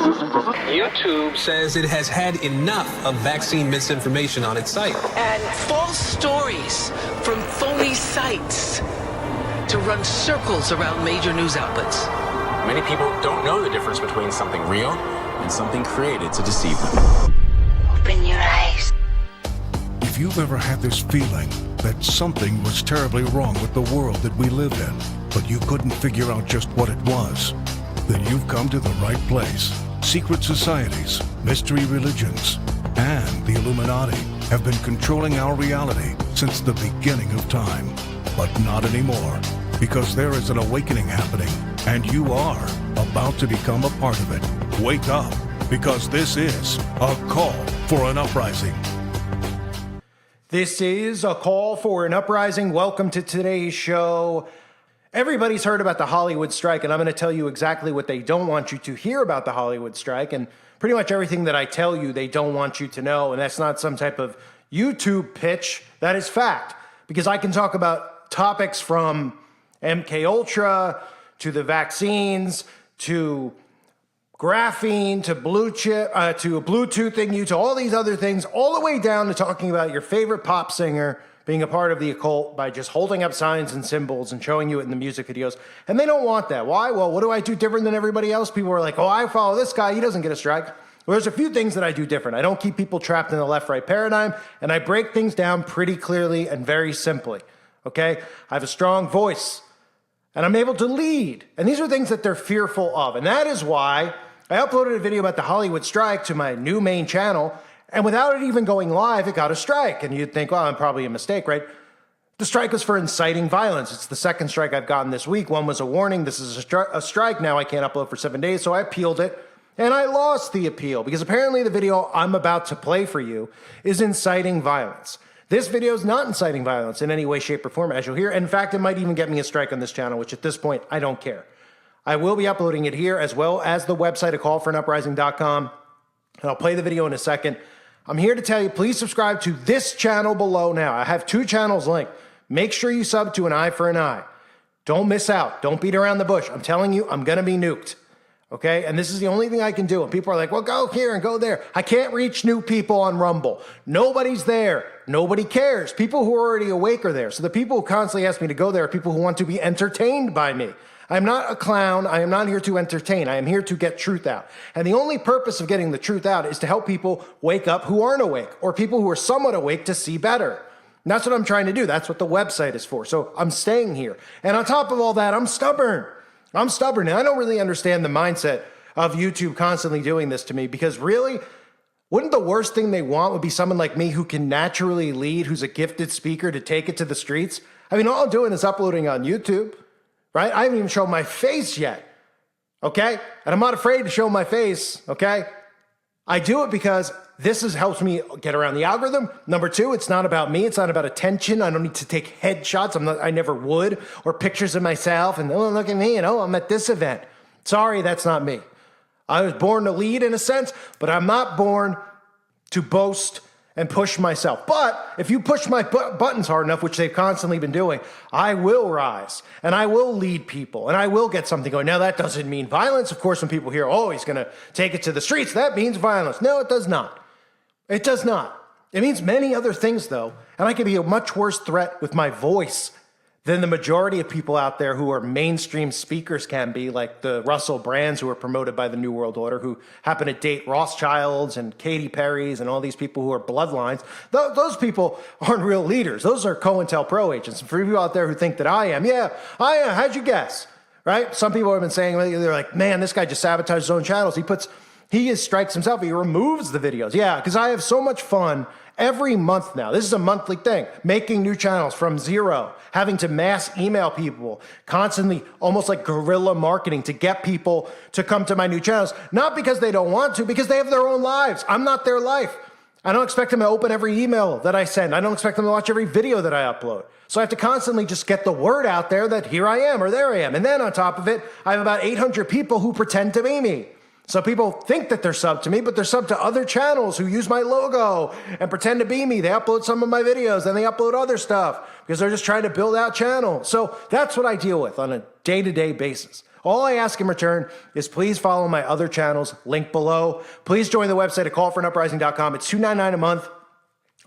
YouTube says it has had enough of vaccine misinformation on its site. And false stories from phony sites to run circles around major news outlets. Many people don't know the difference between something real and something created to deceive them. Open your eyes. If you've ever had this feeling that something was terribly wrong with the world that we live in, but you couldn't figure out just what it was, then you've come to the right place. Secret societies, mystery religions, and the Illuminati have been controlling our reality since the beginning of time. But not anymore, because there is an awakening happening, and you are about to become a part of it. Wake up, because this is a call for an uprising. This is a call for an uprising. Welcome to today's show. Everybody's heard about the Hollywood strike, and I'm going to tell you exactly what they don't want you to hear about the Hollywood strike, and pretty much everything that I tell you they don't want you to know, and that's not some type of YouTube pitch. That is fact, because I can talk about topics from MK Ultra to the vaccines to graphene to blue chip to a Bluetooth thing, to all these other things, all the way down to talking about your favorite pop singer being a part of the occult by just holding up signs and symbols and showing you it in the music videos. And they don't want that. Why? Well, what do I do different than everybody else? People are like, oh, I follow this guy. He doesn't get a strike. Well, there's a few things that I do different. I don't keep people trapped in the left-right paradigm, and I break things down pretty clearly and very simply. Okay? I have a strong voice, and I'm able to lead. And these are things that they're fearful of. And that is why I uploaded a video about the Hollywood strike to my new main channel, and without it even going live, it got a strike. And you'd think, well, I'm probably a mistake, right? The strike was for inciting violence. It's the second strike I've gotten this week. One was a warning. This is a strike. Now I can't upload for 7 days, so I appealed it. And I lost the appeal because apparently the video I'm about to play for you is inciting violence. This video is not inciting violence in any way, shape, or form, as you'll hear. In fact, it might even get me a strike on this channel, which at this point, I don't care. I will be uploading it here as well as the website, acallforanuprising.com. And I'll play the video in a second. I'm here to tell you, please subscribe to this channel below now. I have 2 channels linked. Make sure you sub to An Eye for an Eye. Don't miss out. Don't beat around the bush. I'm telling you, I'm going to be nuked. Okay? And this is the only thing I can do. And people are like, well, go here and go there. I can't reach new people on Rumble. Nobody's there. Nobody cares. People who are already awake are there. So the people who constantly ask me to go there are people who want to be entertained by me. I'm not a clown. I am not here to entertain. I am here to get truth out. And the only purpose of getting the truth out is to help people wake up who aren't awake, or people who are somewhat awake to see better. And that's what I'm trying to do. That's what the website is for. So I'm staying here. And on top of all that, I'm stubborn. I'm stubborn. And I don't really understand the mindset of YouTube constantly doing this to me, because really, wouldn't the worst thing they want would be someone like me who can naturally lead, who's a gifted speaker, to take it to the streets? I mean, all I'm doing is uploading on YouTube. Right? I haven't even shown my face yet, okay? And I'm not afraid to show my face, okay? I do it because this helps me get around the algorithm. Number 2, it's not about me. It's not about attention. I don't need to take headshots. I never would, or pictures of myself and, oh, look at me, and oh, I'm at this event. Sorry, that's not me. I was born to lead in a sense, but I'm not born to boast and push myself. But if you push my buttons hard enough, which they've constantly been doing, I will rise and I will lead people and I will get something going. Now, that doesn't mean violence. Of course, when people hear, oh, he's going to take it to the streets, that means violence. No, it does not. It does not. It means many other things, though. And I can be a much worse threat with my voice than the majority of people out there who are mainstream speakers can be, like the Russell Brands who are promoted by the New World Order, who happen to date Rothschilds and Katy Perrys and all these people who are bloodlines. Those people aren't real leaders. Those are COINTELPRO agents. And for you out there who think that I am, yeah, I am. How'd you guess? Right? Some people have been saying, they're like, man, this guy just sabotaged his own channels. He strikes himself. He removes the videos. Yeah, because I have so much fun every month now. This is a monthly thing. Making new channels from zero, having to mass email people, constantly almost like guerrilla marketing to get people to come to my new channels. Not because they don't want to, because they have their own lives. I'm not their life. I don't expect them to open every email that I send. I don't expect them to watch every video that I upload. So I have to constantly just get the word out there that here I am or there I am. And then on top of it, I have about 800 people who pretend to be me. So people think that they're subbed to me, but they're subbed to other channels who use my logo and pretend to be me. They upload some of my videos, then they upload other stuff because they're just trying to build out channels. So that's what I deal with on a day-to-day basis. All I ask in return is please follow my other channels, link below. Please join the website at callforunuprising.com. It's $2.99 a month.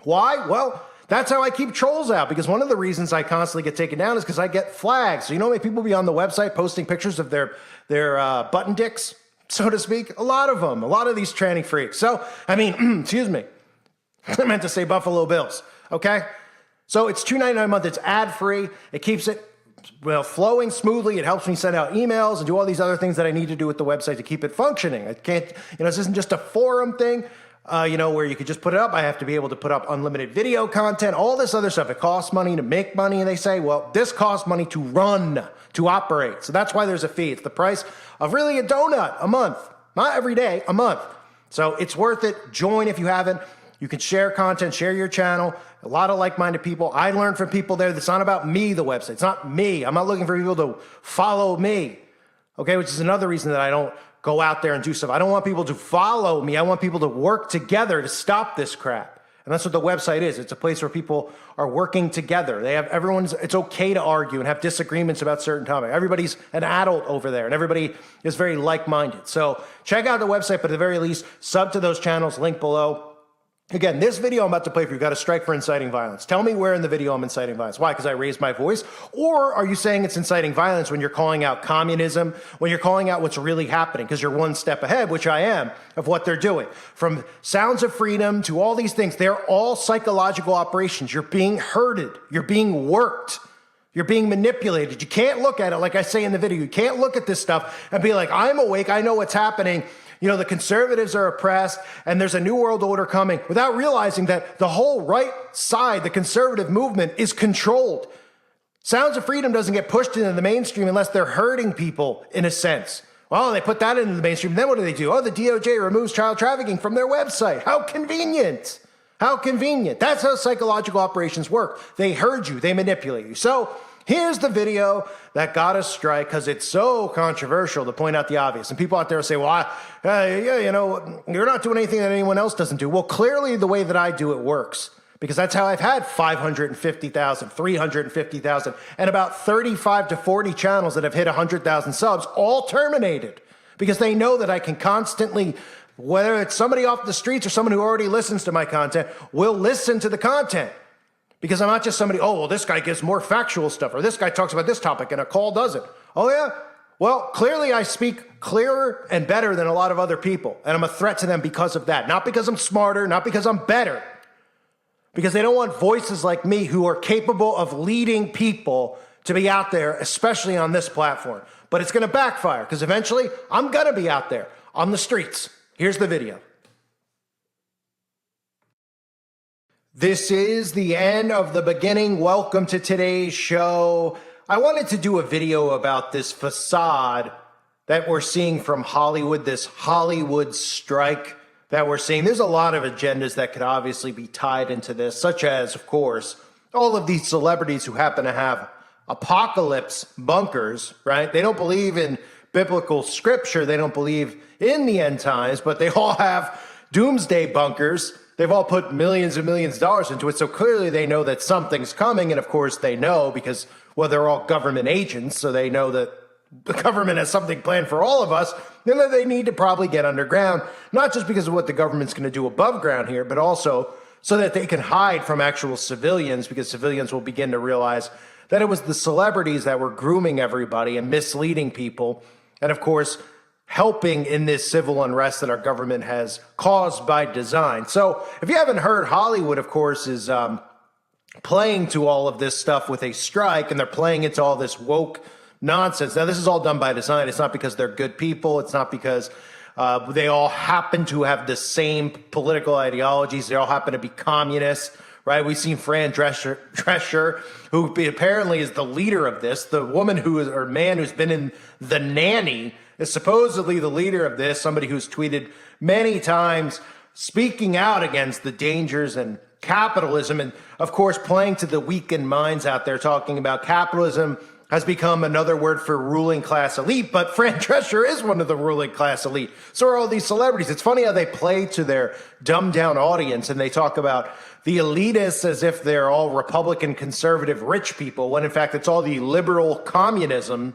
Why? Well, that's how I keep trolls out, because one of the reasons I constantly get taken down is because I get flags. So you know how many people be on the website posting pictures of their button dicks, so to speak? A lot of them, a lot of these tranny freaks. So, I mean, excuse me. I meant to say Buffalo Bills, okay? So it's $2.99 a month. It's ad-free. It keeps it flowing smoothly. It helps me send out emails and do all these other things that I need to do with the website to keep it functioning. I can't, this isn't just a forum thing. Where you could just put it up. I have to be able to put up unlimited video content, all this other stuff. It costs money to make money, and they say, well, this costs money to run, to operate. So that's why there's a fee. It's the price of really a donut a month. Not every day, a month. So it's worth it. Join if you haven't. You can share content, share your channel. A lot of like-minded people. I learned from people there. It's not about me, the website. It's not me. I'm not looking for people to follow me, okay, which is another reason that I don't go out there and do stuff. I don't want people to follow me. I want people to work together to stop this crap. And that's what the website is. It's a place where people are working together. It's okay to argue and have disagreements about certain topics. Everybody's an adult over there, and everybody is very like-minded. So check out the website, but at the very least, sub to those channels, link below. Again, this video I'm about to play for you got a strike for inciting violence. Tell me where in the video I'm inciting violence. Why? Because I raised my voice? Or are you saying it's inciting violence when you're calling out communism, when you're calling out what's really happening, because you're one step ahead, which I am, of what they're doing? From sounds of freedom to all these things, they're all psychological operations. You're being herded. You're being worked. You're being manipulated. You can't look at it like I say in the video. You can't look at this stuff and be like, I'm awake. I know what's happening. The conservatives are oppressed and there's a new world order coming, without realizing that the whole right side, the conservative movement, is controlled. Sounds of Freedom doesn't get pushed into the mainstream unless they're hurting people, in a sense. Well, they put that into the mainstream. Then what do? Oh, the DOJ removes child trafficking from their website. How convenient. How convenient. That's how psychological operations work. They herd you. They manipulate you. So here's the video that got a strike because it's so controversial, to point out the obvious. And people out there say, well, you're not doing anything that anyone else doesn't do. Well, clearly the way that I do it works, because that's how I've had 550,000, 350,000, and about 35 to 40 channels that have hit 100,000 subs, all terminated, because they know that I can constantly, whether it's somebody off the streets or someone who already listens to my content, will listen to the content. Because I'm not just somebody, oh, well, this guy gives more factual stuff, or this guy talks about this topic and a call doesn't. Oh, yeah? Well, clearly I speak clearer and better than a lot of other people, and I'm a threat to them because of that. Not because I'm smarter, not because I'm better, because they don't want voices like me who are capable of leading people to be out there, especially on this platform. But it's going to backfire, because eventually I'm going to be out there on the streets. Here's the video. This is the end of the beginning. Welcome to today's show. I wanted to do a video about this facade that we're seeing from Hollywood, this Hollywood strike that we're seeing. There's a lot of agendas that could obviously be tied into this, such as, of course, all of these celebrities who happen to have apocalypse bunkers, right? They don't believe in biblical scripture. They don't believe in the end times, but they all have doomsday bunkers. They've all put millions and millions of dollars into it, so clearly they know that something's coming, and of course they know because, well, they're all government agents, so they know that the government has something planned for all of us, and that they need to probably get underground, not just because of what the government's going to do above ground here, but also so that they can hide from actual civilians, because civilians will begin to realize that it was the celebrities that were grooming everybody and misleading people, and of course, helping in this civil unrest that our government has caused by design. So if you haven't heard, Hollywood, of course, is playing to all of this stuff with a strike, and they're playing into all this woke nonsense. Now, this is all done by design. It's not because they're good people. It's not because they all happen to have the same political ideologies. They all happen to be communists, right? We've seen Fran Drescher, who apparently is the leader of this, the woman who is, or man who's been in The Nanny, is supposedly the leader of this, somebody who's tweeted many times speaking out against the dangers and capitalism, and of course playing to the weakened minds out there, talking about capitalism has become another word for ruling class elite, but Fran Drescher is one of the ruling class elite. So are all these celebrities. It's funny how they play to their dumbed down audience and they talk about the elitists as if they're all Republican, conservative, rich people, when in fact it's all the liberal communists, who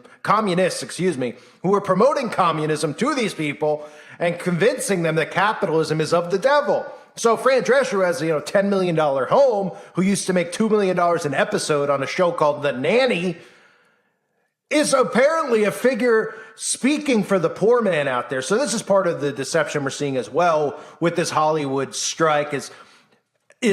are promoting communism to these people and convincing them that capitalism is of the devil. So Fran Drescher has a $10 million home, who used to make $2 million an episode on a show called The Nanny, is apparently a figure speaking for the poor man out there. So this is part of the deception we're seeing as well with this Hollywood strike is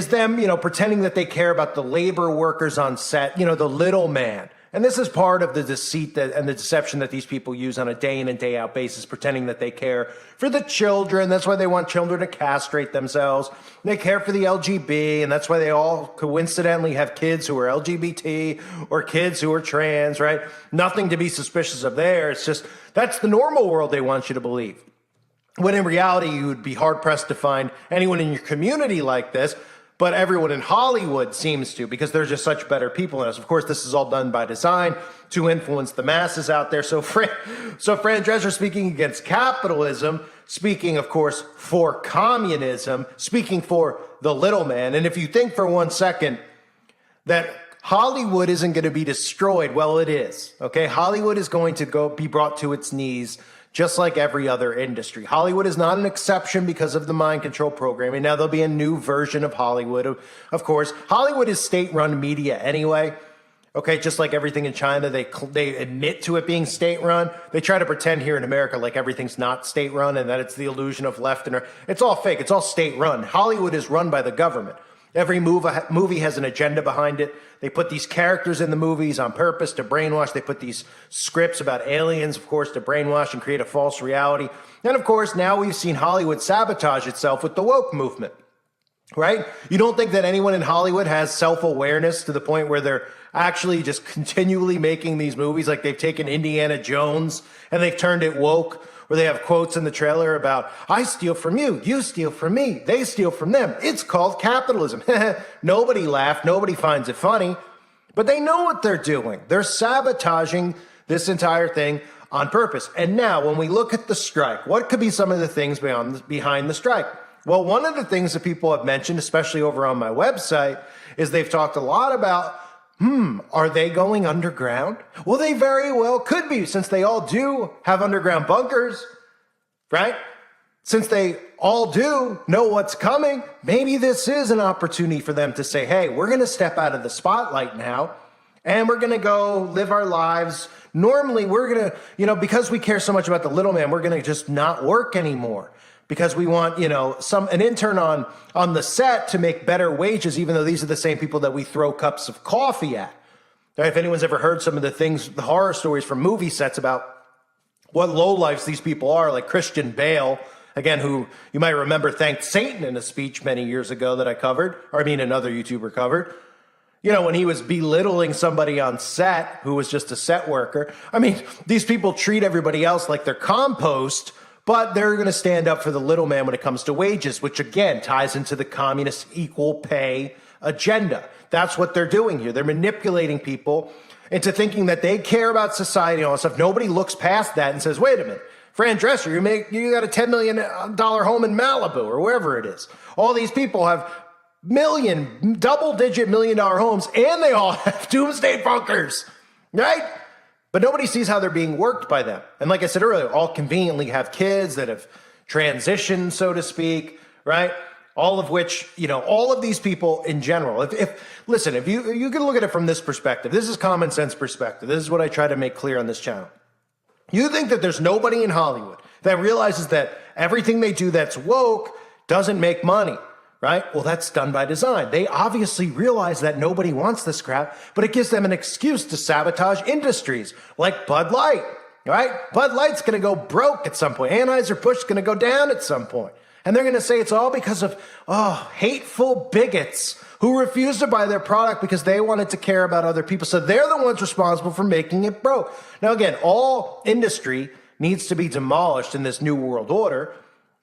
them, pretending that they care about the labor workers on set, the little man. And this is part of the deceit and the deception that these people use on a day in and day out basis, pretending that they care for the children. That's why they want children to castrate themselves. They care for the LGB, and that's why they all coincidentally have kids who are LGBT or kids who are trans, right? Nothing to be suspicious of there. It's just, that's the normal world they want you to believe. When in reality, you would be hard-pressed to find anyone in your community like this, but everyone in Hollywood seems to, because they're just such better people than us. Of course, this is all done by design to influence the masses out there. So Fran Drescher speaking against capitalism, speaking, of course, for communism, speaking for the little man. And if you think for 1 second that Hollywood isn't going to be destroyed, well, it is. Okay, Hollywood is going to be brought to its knees just like every other industry. Hollywood is not an exception because of the mind control programming. Now there'll be a new version of Hollywood. Of course, Hollywood is state-run media anyway. Okay, just like everything in China, they admit to it being state-run. They try to pretend here in America like everything's not state-run and that it's the illusion of left and right. It's all fake. It's all state-run. Hollywood is run by the government. Every movie has an agenda behind it. They put these characters in the movies on purpose to brainwash. They put these scripts about aliens, of course, to brainwash and create a false reality. And of course, now we've seen Hollywood sabotage itself with the woke movement, right? You don't think that anyone in Hollywood has self-awareness to the point where they're actually just continually making these movies like they've taken Indiana Jones and they've turned it woke, where they have quotes in the trailer about, I steal from you, you steal from me, they steal from them. It's called capitalism. Nobody laughed, nobody finds it funny, but they know what they're doing. They're sabotaging this entire thing on purpose. And now when we look at the strike, what could be some of the things behind the strike? Well, one of the things that people have mentioned, especially over on my website, is they've talked a lot about, are they going underground? Well, they very well could be, since they all do have underground bunkers, right? Since they all do know what's coming, maybe this is an opportunity for them to say, hey, we're going to step out of the spotlight now, and we're going to go live our lives. Normally, we're going to, because we care so much about the little man, we're going to just not work anymore. Because we want, an intern on the set to make better wages, even though these are the same people that we throw cups of coffee at. If anyone's ever heard some of the horror stories from movie sets about what lowlifes these people are, like Christian Bale, again, who you might remember thanked Satan in a speech many years ago that I covered, another YouTuber covered. When he was belittling somebody on set who was just a set worker. These people treat everybody else like they're compost, but they're going to stand up for the little man when it comes to wages, which again ties into the communist equal pay agenda. That's what they're doing here. They're manipulating people into thinking that they care about society and all that stuff. Nobody looks past that and says, wait a minute, Fran Drescher, you got a $10 million home in Malibu or wherever it is. All these people have double-digit $1 million homes, and they all have doomsday bunkers, right? But nobody sees how they're being worked by them. And like I said earlier, all conveniently have kids that have transitioned, so to speak, right? All of which, all of these people in general, if you can look at it from this perspective, this is common sense perspective. This is what I try to make clear on this channel. You think that there's nobody in Hollywood that realizes that everything they do that's woke doesn't make money. Right? Well, that's done by design. They obviously realize that nobody wants this crap, but it gives them an excuse to sabotage industries like Bud Light, right? Bud Light's going to go broke at some point. Anheuser-Busch's going to go down at some point. And they're going to say it's all because of, hateful bigots who refuse to buy their product because they wanted to care about other people. So they're the ones responsible for making it broke. Now, again, all industry needs to be demolished in this new world order.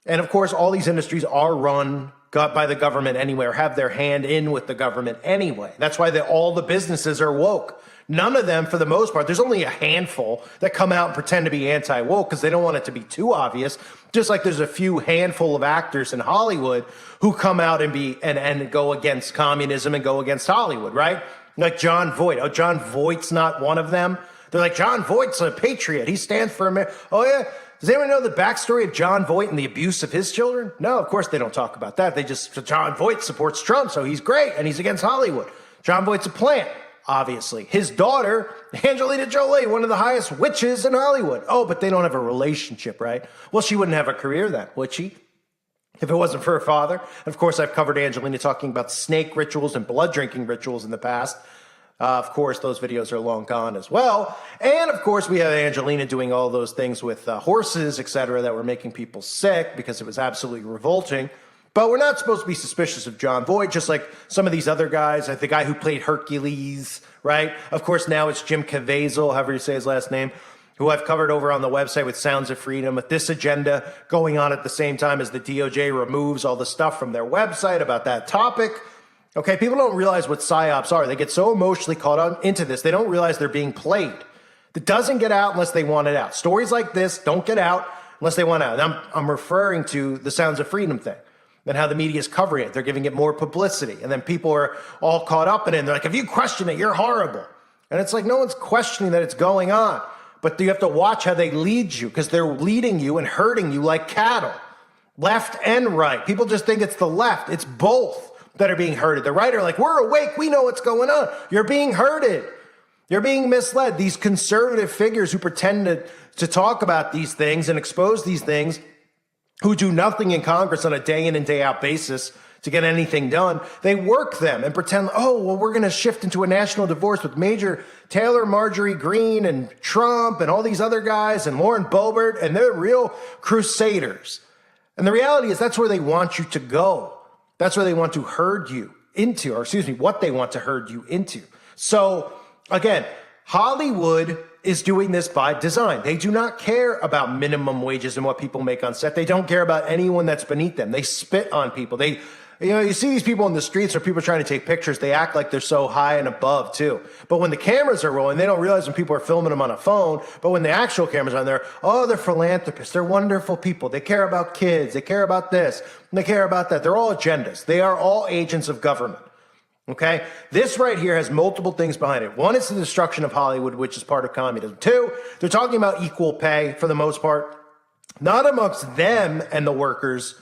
And of course, all these industries are run got by the government anyway or have their hand in with the government anyway. That's why all the businesses are woke. None of them, for the most part, there's only a handful that come out and pretend to be anti-woke because they don't want it to be too obvious. Just like there's a few handful of actors in Hollywood who come out and go against communism and go against Hollywood, right? Like John Voight. Oh, John Voight's not one of them. They're like, John Voight's a patriot. He stands for America. Oh, yeah. Does anyone know the backstory of John Voight and the abuse of his children? No, of course they don't talk about that. John Voight supports Trump, so he's great, and he's against Hollywood. John Voight's a plant, obviously. His daughter, Angelina Jolie, one of the highest witches in Hollywood. Oh, but they don't have a relationship, right? Well, she wouldn't have a career then, would she? If it wasn't for her father. And of course, I've covered Angelina talking about snake rituals and blood drinking rituals in the past. Of course, those videos are long gone as well. And of course, we have Angelina doing all those things with horses, etc., that were making people sick because it was absolutely revolting. But we're not supposed to be suspicious of John Voight, just like some of these other guys, like the guy who played Hercules, right? Of course, now it's Jim Caviezel, however you say his last name, who I've covered over on the website with Sounds of Freedom, with this agenda going on at the same time as the DOJ removes all the stuff from their website about that topic. Okay, people don't realize what PSYOPs are. They get so emotionally caught on into this, they don't realize they're being played. It doesn't get out unless they want it out. Stories like this don't get out unless they want it out. And I'm referring to the Sounds of Freedom thing and how the media is covering it. They're giving it more publicity. And then people are all caught up in it. And they're like, if you question it, you're horrible. And it's like, no one's questioning that it's going on. But you have to watch how they lead you because they're leading you and hurting you like cattle, left and right. People just think it's the left. It's both that are being herded. The right are like, we're awake. We know what's going on. You're being herded. You're being misled. These conservative figures who pretend to talk about these things and expose these things, who do nothing in Congress on a day in and day out basis to get anything done, they work them and pretend, oh, well, we're going to shift into a national divorce with Major Taylor, Marjorie Greene, and Trump, and all these other guys, and Lauren Boebert, and they're real crusaders. And the reality is that's where they want you to go. That's where they want to herd you into, or excuse me, what they want to herd you into. So again, Hollywood is doing this by design. They do not care about minimum wages and what people make on set. They don't care about anyone that's beneath them. They spit on people. You see these people in the streets or people trying to take pictures, they act like they're so high and above too. But when the cameras are rolling, they don't realize when people are filming them on a phone, but when the actual cameras are on there, oh, they're philanthropists, they're wonderful people. They care about kids, they care about this, and they care about that. They're all agendas. They are all agents of government. Okay? This right here has multiple things behind it. One is the destruction of Hollywood, which is part of communism. Two, they're talking about equal pay for the most part, not amongst them and the workers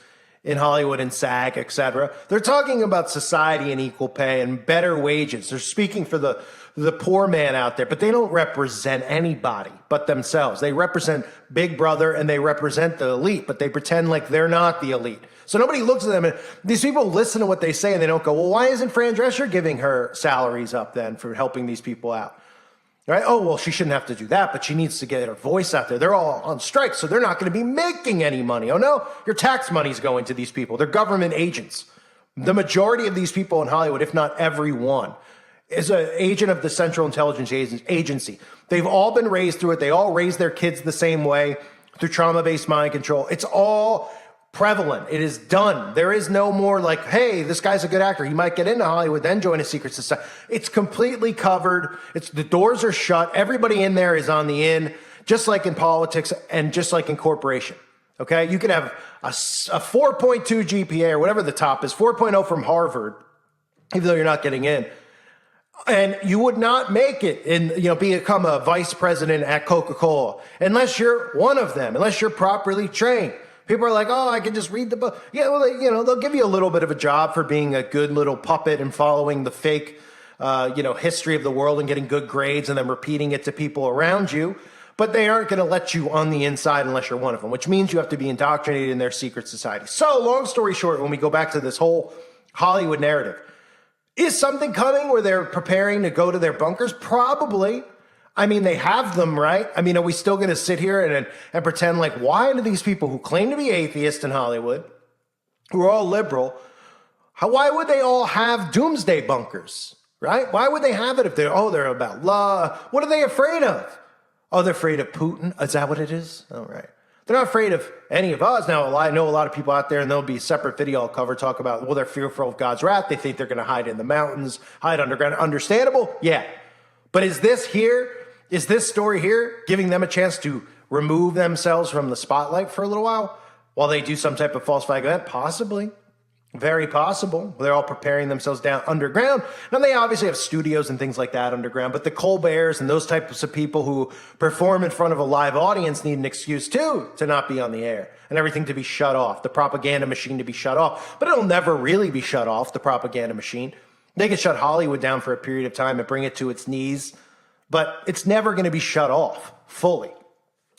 in Hollywood and SAG, etc. They're talking about society and equal pay and better wages. They're speaking for the poor man out there, but they don't represent anybody but themselves. They represent Big Brother and they represent the elite, but they pretend like they're not the elite. So nobody looks at them and these people listen to what they say and they don't go, well, why isn't Fran Drescher giving her salaries up then for helping these people out? Right? Oh, well, she shouldn't have to do that, but she needs to get her voice out there. They're all on strike, so they're not going to be making any money. Oh, no, your tax money's going to these people. They're government agents. The majority of these people in Hollywood, if not everyone, is an agent of the Central Intelligence Agency. They've all been raised through it. They all raise their kids the same way through trauma-based mind control. It's all prevalent. It is done. There is no more like, hey, this guy's a good actor. He might get into Hollywood, then join a secret society. It's completely covered. The doors are shut. Everybody in there is on the in, just like in politics and just like in corporation. Okay? You can have a 4.2 GPA or whatever the top is, 4.0 from Harvard, even though you're not getting in. And you would not make it and become a vice president at Coca-Cola unless you're one of them, unless you're properly trained. People are like, oh, I can just read the book. Yeah, well, they'll give you a little bit of a job for being a good little puppet and following the fake, history of the world and getting good grades and then repeating it to people around you. But they aren't going to let you on the inside unless you're one of them, which means you have to be indoctrinated in their secret society. So long story short, when we go back to this whole Hollywood narrative, is something coming where they're preparing to go to their bunkers? Probably. I mean, they have them, right? I mean, are we still going to sit here and pretend like, why do these people who claim to be atheists in Hollywood, who are all liberal, why would they all have doomsday bunkers, right? Why would they have it if they're about law? What are they afraid of? Oh, they're afraid of Putin? Is that what it is? All right. They're not afraid of any of us. Now, I know a lot of people out there, and there'll be a separate video I'll cover, talk about, well, they're fearful of God's wrath. They think they're going to hide in the mountains, hide underground. Understandable? Yeah. But is this story here giving them a chance to remove themselves from the spotlight for a little while they do some type of false flag event? Possibly. Very possible. They're all preparing themselves down underground. Now, they obviously have studios and things like that underground, but the Colberts and those types of people who perform in front of a live audience need an excuse, too, to not be on the air and everything to be shut off, the propaganda machine to be shut off. But it'll never really be shut off, the propaganda machine. They can shut Hollywood down for a period of time and bring it to its knees, but it's never going to be shut off fully.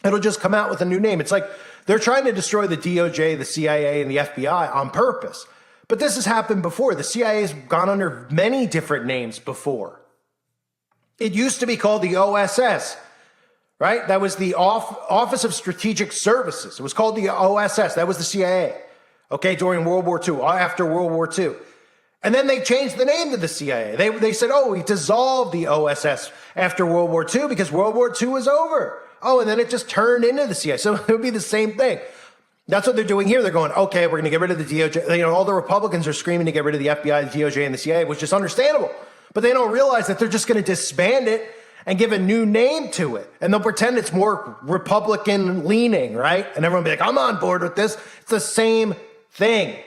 It'll just come out with a new name. It's like they're trying to destroy the DOJ, the CIA, and the FBI on purpose. But this has happened before. The CIA has gone under many different names before. It used to be called the OSS, right? That was the Office of Strategic Services. It was called the OSS. That was the CIA, okay, during World War II, after World War II. And then they changed the name to the CIA. They said, oh, we dissolved the OSS after World War II because World War II was over. Oh, and then it just turned into the CIA. So it would be the same thing. That's what they're doing here. They're going, okay, we're going to get rid of the DOJ. All the Republicans are screaming to get rid of the FBI, the DOJ, and the CIA, which is understandable. But they don't realize that they're just going to disband it and give a new name to it. And they'll pretend it's more Republican leaning, right? And everyone will be like, I'm on board with this. It's the same thing.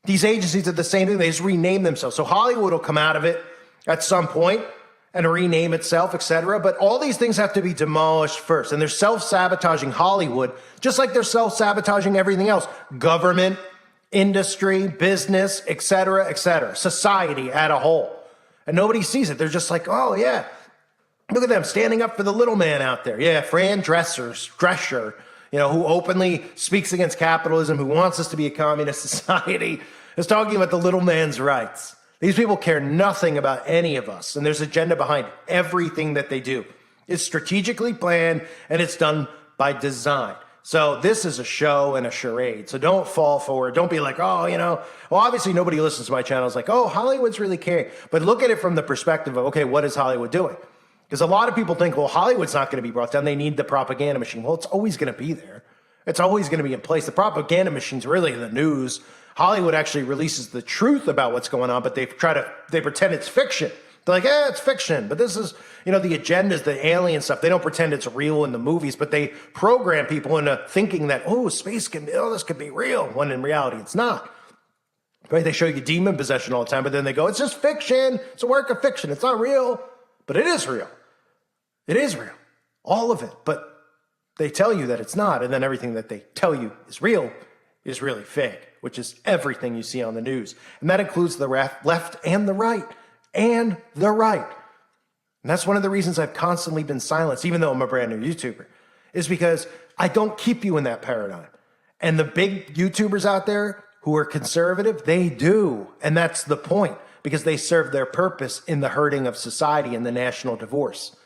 These agencies are the same thing. They just rename themselves. So Hollywood will come out of it at some point and rename itself, etc. But all these things have to be demolished first. And they're self-sabotaging Hollywood, just like they're self-sabotaging everything else. Government, industry, business, etc., society as a whole. And nobody sees it. They're just like, oh, yeah, look at them standing up for the little man out there. Yeah, Fran Drescher, who openly speaks against capitalism, who wants us to be a communist society, is talking about the little man's rights. These people care nothing about any of us, and there's agenda behind everything that they do. It's strategically planned, and it's done by design. So this is a show and a charade. So don't fall for it. Don't be like, oh, well, obviously nobody listens to my channel. It's like, oh, Hollywood's really caring. But look at it from the perspective of, okay, what is Hollywood doing? Because a lot of people think, well, Hollywood's not going to be brought down. They need the propaganda machine. Well, it's always going to be there. It's always going to be in place. The propaganda machine's really the news. Hollywood actually releases the truth about what's going on, but they pretend it's fiction. They're like, it's fiction. But this is, the agendas, the alien stuff. They don't pretend it's real in the movies, but they program people into thinking that, this could be real, when in reality it's not. Right? They show you demon possession all the time, but then they go, it's just fiction. It's a work of fiction. It's not real. But it is real. It is real. All of it. But they tell you that it's not, and then everything that they tell you is real is really fake, which is everything you see on the news. And that includes the left and the right. And the right. And that's one of the reasons I've constantly been silenced, even though I'm a brand new YouTuber, is because I don't keep you in that paradigm. And the big YouTubers out there who are conservative, they do. And that's the point, because they serve their purpose in the hurting of society and the national divorce.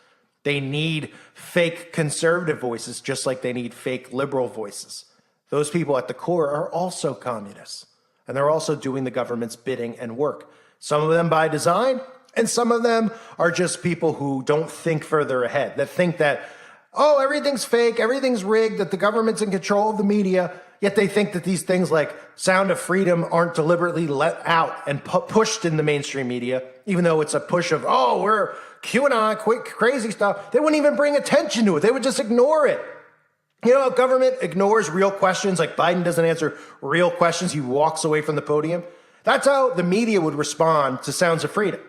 They need fake conservative voices, just like they need fake liberal voices. Those people at the core are also communists, and they're also doing the government's bidding and work. Some of them by design, and some of them are just people who don't think further ahead, that think that, everything's fake, everything's rigged, that the government's in control of the media, yet they think that these things like Sound of Freedom aren't deliberately let out and pushed in the mainstream media, even though it's a push of, we're QAnon, quick, crazy stuff. They wouldn't even bring attention to it. They would just ignore it. If government ignores real questions, like Biden doesn't answer real questions, he walks away from the podium. That's how the media would respond to Sounds of Freedom.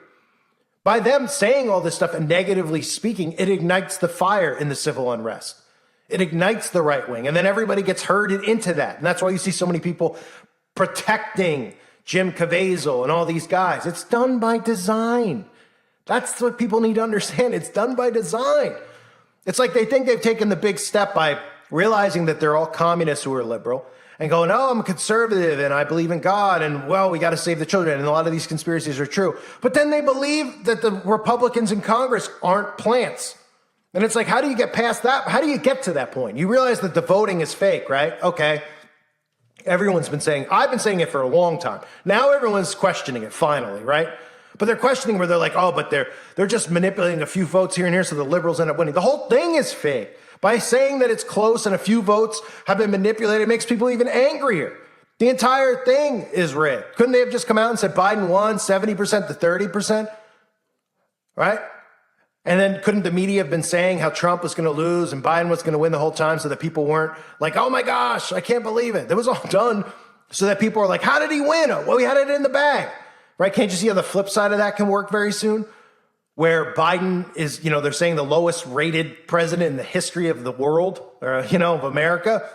By them saying all this stuff and negatively speaking, it ignites the fire in the civil unrest. It ignites the right wing, and then everybody gets herded into that. And that's why you see so many people protecting Jim Caviezel and all these guys. It's done by design. That's what people need to understand. It's done by design. It's like they think they've taken the big step by realizing that they're all communists who are liberal and going, I'm a conservative and I believe in God and, we got to save the children. And a lot of these conspiracies are true. But then they believe that the Republicans in Congress aren't plants. And it's like, how do you get past that? How do you get to that point? You realize that the voting is fake, right? Okay. Everyone's been saying, I've been saying it for a long time. Now everyone's questioning it finally, right? But they're questioning where they're like, but they're just manipulating a few votes here and here so the liberals end up winning. The whole thing is fake. By saying that it's close and a few votes have been manipulated, it makes people even angrier. The entire thing is rigged. Couldn't they have just come out and said Biden won 70% to 30%? Right? And then couldn't the media have been saying how Trump was going to lose and Biden was going to win the whole time so that people weren't like, oh my gosh, I can't believe it. That was all done so that people are like, how did he win? Well, we had it in the bag. Right? Can't you see how the flip side of that can work very soon? Where Biden is, they're saying the lowest rated president in the history of the world, or, of America.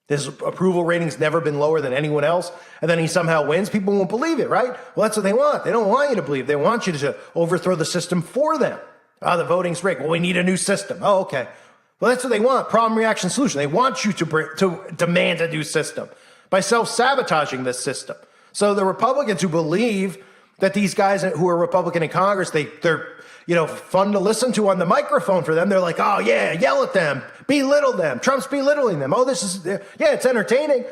His approval rating's never been lower than anyone else. And then he somehow wins. People won't believe it, right? Well, that's what they want. They don't want you to believe. They want you to overthrow the system for them. The voting's rigged. Well, we need a new system. Oh, okay. Well, that's what they want. Problem, reaction, solution. They want you to demand a new system by self-sabotaging this system. So the Republicans who believe that these guys who are Republican in Congress, they're fun to listen to on the microphone for them. They're like, oh yeah, yell at them, belittle them. Trump's belittling them. Oh, it's entertaining.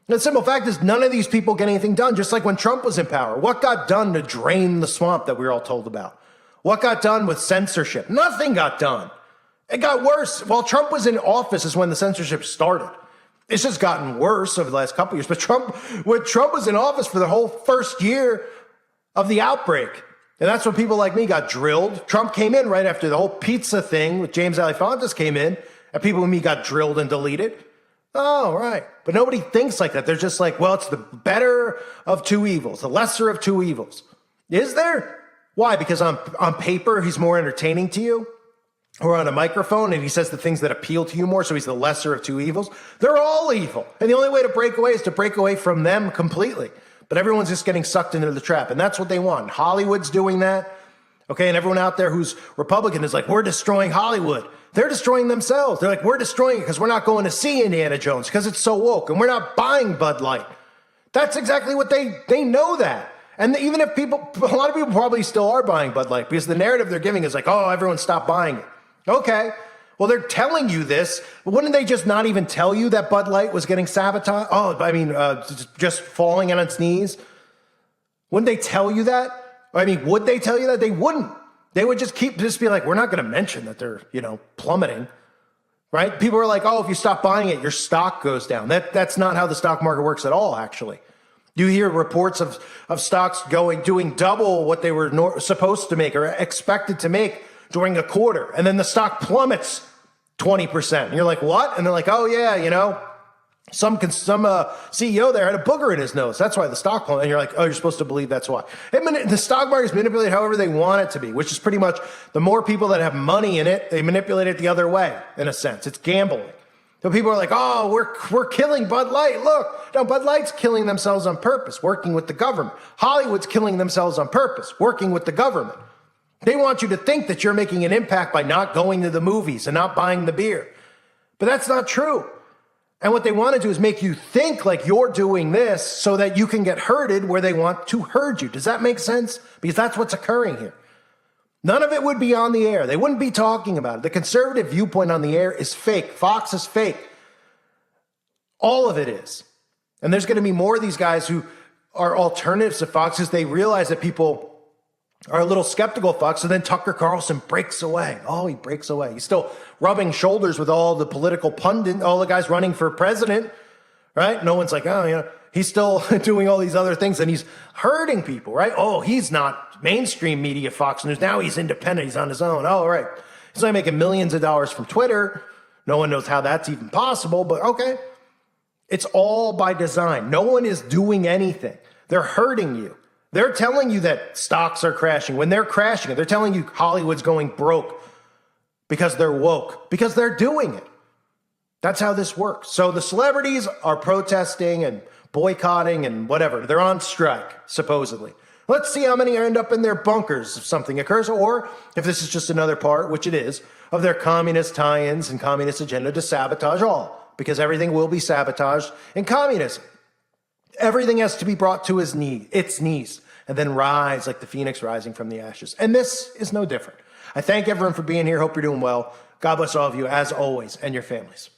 The simple fact is none of these people get anything done, just like when Trump was in power. What got done to drain the swamp that we were all told about? What got done with censorship? Nothing got done. It got worse. While Trump was in office is when the censorship started. It's just gotten worse over the last couple of years. But when Trump was in office for the whole first year of the outbreak, and that's when people like me got drilled. Trump came in right after the whole pizza thing with James Alefantis came in, and people like me got drilled and deleted. Oh, right. But nobody thinks like that. They're just like, well, it's the better of two evils, the lesser of two evils. Is there? Why? Because on paper, he's more entertaining to you? Or on a microphone, and he says the things that appeal to you more, so he's the lesser of two evils. They're all evil. And the only way to break away is to break away from them completely. But everyone's just getting sucked into the trap, and that's what they want. Hollywood's doing that. Okay, and everyone out there who's Republican is like, we're destroying Hollywood. They're destroying themselves. They're like, we're destroying it because we're not going to see Indiana Jones because it's so woke, and we're not buying Bud Light. That's exactly what they know that. And even if a lot of people probably still are buying Bud Light because the narrative they're giving is like, oh, everyone stop buying it. Okay, well, they're telling you this. Wouldn't they just not even tell you that Bud Light was getting sabotaged? Just falling on its knees? Wouldn't they tell you that? Would they tell you that? They wouldn't. They would just be like, we're not going to mention that they're, plummeting, right? People are like, oh, if you stop buying it, your stock goes down. That's not how the stock market works at all, actually. You hear reports of stocks doing double what they were supposed to make or expected to make during a quarter, and then the stock plummets 20%. And you're like, what? And they're like, oh yeah, some CEO there had a booger in his nose. That's why the stock plummeted. And you're like, oh, you're supposed to believe that's why. The stock market is manipulated however they want it to be, which is pretty much the more people that have money in it, they manipulate it the other way, in a sense. It's gambling. So people are like, oh, we're killing Bud Light. Look, no, Bud Light's killing themselves on purpose, working with the government. Hollywood's killing themselves on purpose, working with the government. They want you to think that you're making an impact by not going to the movies and not buying the beer. But that's not true. And what they want to do is make you think like you're doing this so that you can get herded where they want to herd you. Does that make sense? Because that's what's occurring here. None of it would be on the air. They wouldn't be talking about it. The conservative viewpoint on the air is fake. Fox is fake. All of it is. And there's going to be more of these guys who are alternatives to Fox because they realize that people are a little skeptical of Fox. So then Tucker Carlson breaks away. Oh, he breaks away. He's still rubbing shoulders with all the political pundit, all the guys running for president, right? No one's like, oh, he's still doing all these other things and he's hurting people, right? Oh, he's not mainstream media Fox News. Now he's independent. He's on his own. Oh, right. He's only making millions of dollars from Twitter. No one knows how that's even possible, but okay. It's all by design. No one is doing anything. They're hurting you. They're telling you that stocks are crashing. When they're crashing, they're telling you Hollywood's going broke because they're woke, because they're doing it. That's how this works. So the celebrities are protesting and boycotting and whatever. They're on strike, supposedly. Let's see how many end up in their bunkers if something occurs, or if this is just another part, which it is, of their communist tie-ins and communist agenda to sabotage all, because everything will be sabotaged in communism. Everything has to be brought to its knees, and then rise like the phoenix rising from the ashes. And this is no different. I thank everyone for being here. Hope you're doing well. God bless all of you, as always, and your families.